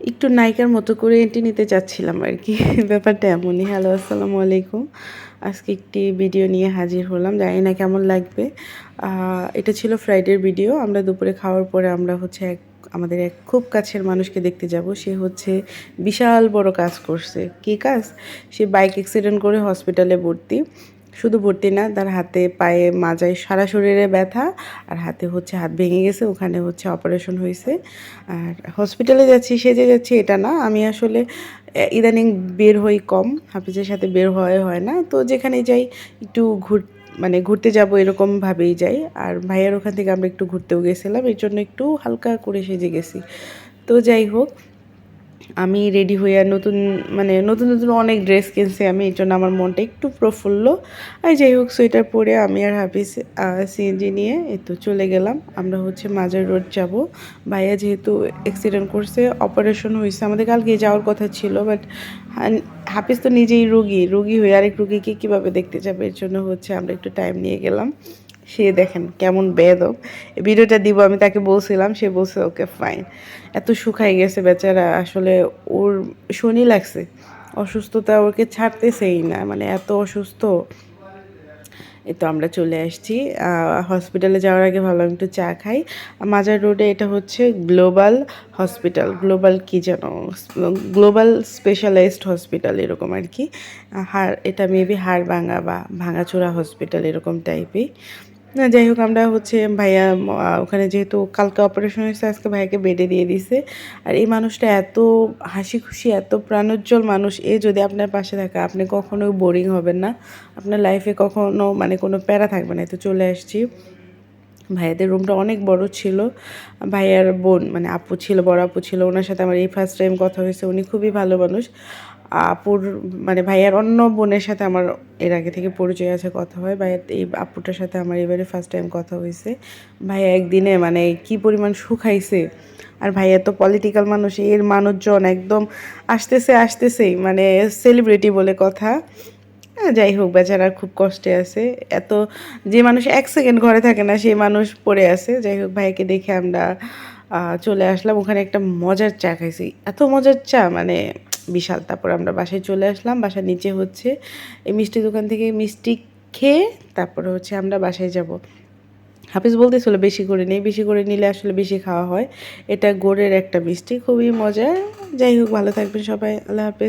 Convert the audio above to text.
একটু নায়িকার মতো করে এন্ট্রি নিতে চাচ্ছিলাম আর কি। ব্যাপারটা এমনই। হ্যালো, আসসালামু আলাইকুম। আজকে একটি ভিডিও নিয়ে হাজির হলাম, জানি না কেমন লাগবে। এটা ছিল ফ্রাইডের ভিডিও। আমরা দুপুরে খাওয়ার পরে আমরা হচ্ছে আমাদের এক খুব কাছের মানুষকে দেখতে যাব। সে হচ্ছে বিশাল বড় কাজ করছে। কী কাজ? সে বাইক অ্যাক্সিডেন্ট করে হসপিটালে ভর্তি। শুধু ভর্তি না, তার হাতে পায়ে মাজায় সারা শরীরে ব্যথা, আর হাতে হচ্ছে হাত ভেঙে গেছে, ওখানে হচ্ছে অপারেশন হয়েছে। আর হসপিটালে যাচ্ছি সেজে যাচ্ছি এটা না, আমি আসলে ইদানিং বের হই কম, হাফিজের সাথে বের হয় না, তো যেখানে যাই একটু মানে ঘুরতে যাব এরকমভাবেই যাই। আর ভাইয়ার ওখান থেকে আমরা একটু ঘুরতেও গেছিলাম, এর জন্য একটু হালকা করে সেজে গেছি। তো যাই হোক, আমি রেডি হয়ে নতুন মানে নতুন নতুন অনেক ড্রেস কিনছি আমি, এর জন্য আমার মনটা একটু প্রফুল্ল। আর যাই হোক, সোয়েটার পরে আমি আর হাফিজ সিএনজি নিয়ে তো চলে গেলাম। আমরা হচ্ছে মাজার রোড যাব। ভাইয়া যেহেতু অ্যাক্সিডেন্ট করছে, অপারেশন হয়েছে, আমাদের কালকে যাওয়ার কথা ছিল, বাট হাফিজ তো নিজেই রুগী হয়ে আরেক রুগীকে কীভাবে দেখতে যাবে, এর জন্য হচ্ছে আমরা একটু টাইম নিয়ে গেলাম। সে দেখেন কেমন বেয়াদব। ভিডিওটা দিব, আমি তাকে বলছিলাম, সে বলছে ওকে ফাইন। এত শুকাই গেছে বেচারা, আসলে ওর শনি লাগছে, অসুস্থতা ওকে ছাড়তেছেই না, মানে এত অসুস্থ। এই তো আমরা চলে আসছি। হসপিটালে যাওয়ার আগে ভাবলাম একটু চা খাই। মাজার রোডে এটা হচ্ছে গ্লোবাল হসপিটাল, গ্লোবাল কি যেন, গ্লোবাল স্পেশালাইজড হসপিটাল এরকম আর কি। এটা মেবি হাড় ভাঙা বা ভাঙাচোরা হসপিটাল এরকম টাইপই। না, যাই হোক, আমরা হচ্ছে ভাইয়া ওখানে যেহেতু কালকে অপারেশন হয়েছে, আজকে ভাইয়াকে বেডে দিয়ে দিছে। আর এই মানুষটা এত হাসি খুশি, এত প্রাণোজ্জ্বল মানুষ, যদি আপনার পাশে থাকে আপনি কখনোই বোরিং হবেন না, আপনার লাইফে কখনো মানে কোনো প্যারা থাকবে না। তো চলে আসছি। ভাইয়াদের রুমটা অনেক বড় ছিল। ভাইয়ার বোন মানে আপু ছিল, বড় আপু ছিল, ওনার সাথে আমার এই ফার্স্ট টাইম কথা হয়েছে। উনি খুবই ভালো মানুষ। আপুর মানে ভাইয়ার অন্য বোনের সাথে আমার এর আগে থেকে পরিচয় আছে, কথা হয়। ভাইয়ার এই আপুটার সাথে আমার এবারে ফার্স্ট টাইম কথা হয়েছে। ভাইয়া একদিনে মানে কি পরিমাণ শুকাইছে। আর ভাইয়া তো পলিটিক্যাল মানুষ, এর মানুষজন একদম আসতেছেই, মানে সেলিব্রিটি বলে কথা। যাই হোক, বেচারা খুব কষ্টে আছে। যে মানুষ এক সেকেন্ড ঘরে থাকে না, সেই মানুষ পড়ে আছে। যাই হোক, ভাইকে দেখে আমরা চলে আসলাম। ওখানে একটা মজার চা খাইছি, এত মজার চা মানে বিশাল। তারপর আমরা বাসায় চলে আসলাম। বাসার নিচে হচ্ছে এই মিষ্টি দোকান থেকে মিষ্টি খেয়ে তারপরে হচ্ছে আমরা বাসায় যাব। হাফিজ বলতেছিল বেশি করে নেই, বেশি করে নিলে আসলে বেশি খাওয়া হয়। এটা গুড়ের একটা মিষ্টি, খুবই মজার। যাই হোক, ভালো থাকবেন সবাই, আল্লাহ হাফিজ।